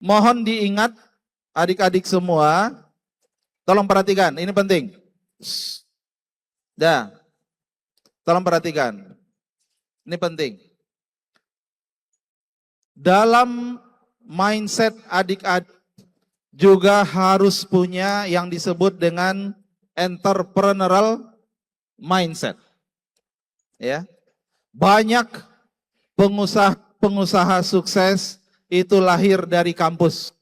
Mohon diingat adik-adik semua, tolong perhatikan, ini penting. Dah, tolong perhatikan, ini penting. Dalam mindset adik-adik juga harus punya yang disebut dengan entrepreneurial mindset. Ya, banyak pengusaha sukses itu lahir dari kampus.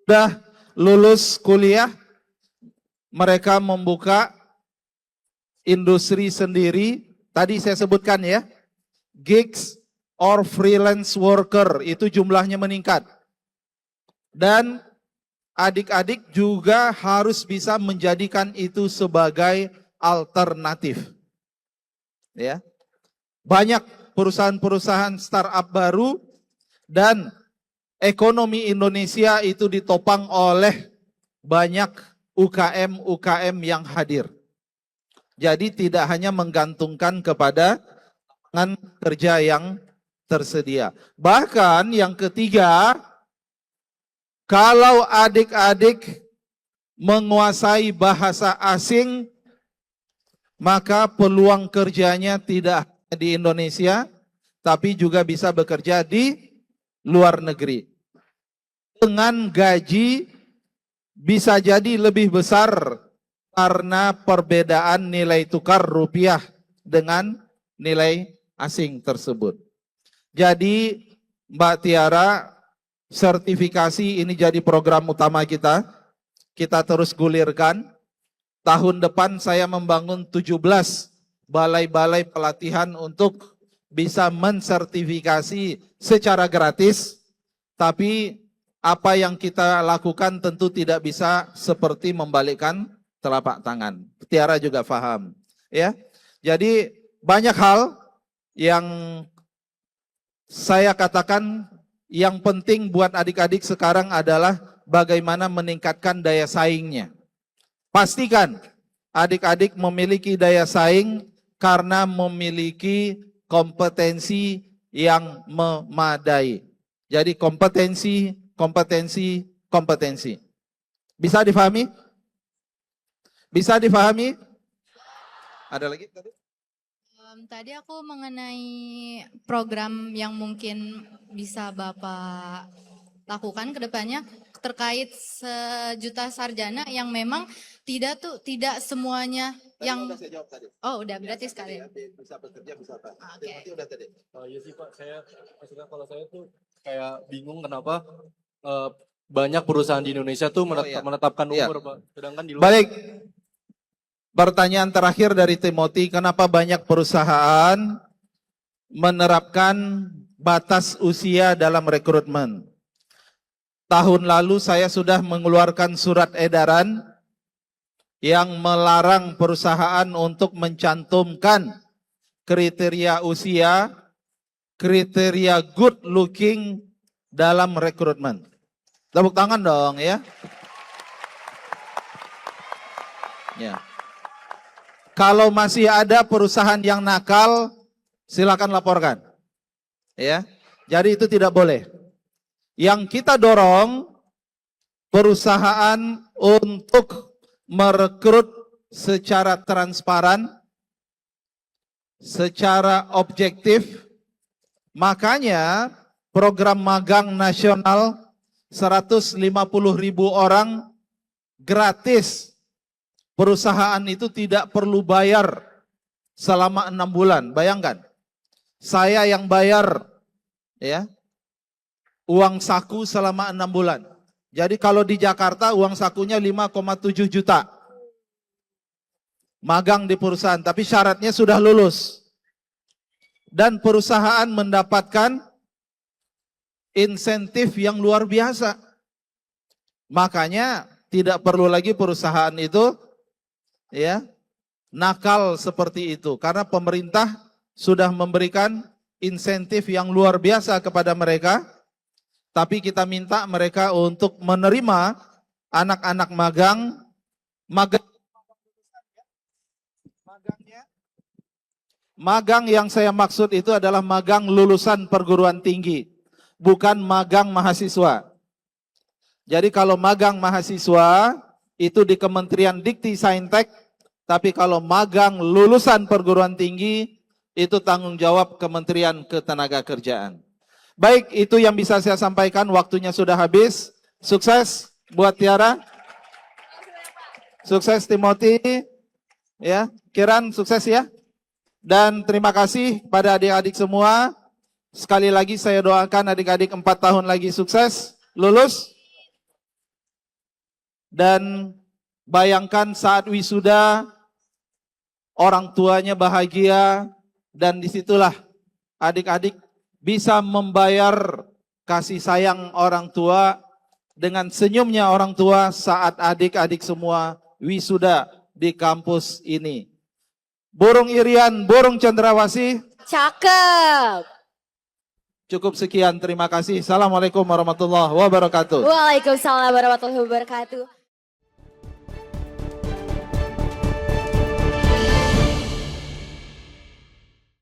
Sudah lulus kuliah, mereka membuka industri sendiri. Tadi saya sebutkan ya, gigs or freelance worker itu jumlahnya meningkat. Dan adik-adik juga harus bisa menjadikan itu sebagai alternatif. Ya. Banyak perusahaan-perusahaan startup baru dan ekonomi Indonesia itu ditopang oleh banyak UKM-UKM yang hadir. Jadi tidak hanya menggantungkan kepada lapangan kerja yang tersedia. Bahkan yang ketiga, kalau adik-adik menguasai bahasa asing, maka peluang kerjanya tidak hanya di Indonesia, tapi juga bisa bekerja di luar negeri. Dengan gaji bisa jadi lebih besar karena perbedaan nilai tukar rupiah dengan nilai asing tersebut. Jadi Mbak Tiara, sertifikasi ini jadi program utama kita. Kita terus gulirkan. Tahun depan saya membangun 17 balai-balai pelatihan untuk bisa mensertifikasi secara gratis. Tapi apa yang kita lakukan tentu tidak bisa seperti membalikkan telapak tangan. Tiara juga paham, ya. Jadi banyak hal yang saya katakan yang penting buat adik-adik sekarang adalah bagaimana meningkatkan daya saingnya. Pastikan adik-adik memiliki daya saing karena memiliki kompetensi yang memadai. Jadi kompetensi. Bisa difahami? Bisa difahami? Ada lagi tadi? Tadi aku mengenai program yang mungkin bisa Bapak lakukan ke depannya terkait 1.000.000 sarjana yang memang tidak semuanya yang udah saya jawab tadi. Oh, udah berarti sekali. Bisa bekerja, bisa apa? Oke. Udah tadi. Oh iya sih Pak, saya maksudnya kalau saya tuh kayak bingung kenapa banyak perusahaan di Indonesia tuh menetapkan umur Pak, sedangkan di luar. Balik. Pertanyaan terakhir dari Timothy, kenapa banyak perusahaan menerapkan batas usia dalam rekrutmen? Tahun lalu saya sudah mengeluarkan surat edaran yang melarang perusahaan untuk mencantumkan kriteria usia, kriteria good looking dalam rekrutmen. Tepuk tangan dong ya. Ya. Kalau masih ada perusahaan yang nakal, silakan laporkan. Ya. Jadi itu tidak boleh. Yang kita dorong perusahaan untuk merekrut secara transparan, secara objektif. Makanya program magang nasional 150.000 orang gratis. Perusahaan itu tidak perlu bayar selama 6 bulan. Bayangkan, saya yang bayar ya uang saku selama 6 bulan. Jadi kalau di Jakarta uang sakunya 5,7 juta. Magang di perusahaan, tapi syaratnya sudah lulus. Dan perusahaan mendapatkan insentif yang luar biasa. Makanya tidak perlu lagi perusahaan itu ya nakal seperti itu, karena pemerintah sudah memberikan insentif yang luar biasa kepada mereka. Tapi kita minta mereka untuk menerima anak-anak magang yang saya maksud itu adalah magang lulusan perguruan tinggi. bukan magang mahasiswa. Jadi kalau magang mahasiswa itu di Kementerian Dikti Saintek, tapi kalau magang lulusan perguruan tinggi itu tanggung jawab Kementerian Ketenagakerjaan. Baik, itu yang bisa saya sampaikan, waktunya sudah habis. Sukses buat Tiara. Sukses Timothy. Ya, Kiran sukses ya. Dan terima kasih pada adik-adik semua. Sekali lagi saya doakan adik-adik 4 tahun lagi sukses, lulus. Dan bayangkan saat wisuda, orang tuanya bahagia, dan disitulah adik-adik bisa membayar kasih sayang orang tua dengan senyumnya orang tua saat adik-adik semua wisuda di kampus ini. Burung Irian, burung cendrawasih. Cakep. Cukup sekian, terima kasih. Assalamualaikum warahmatullahi wabarakatuh. Waalaikumsalam warahmatullahi wabarakatuh.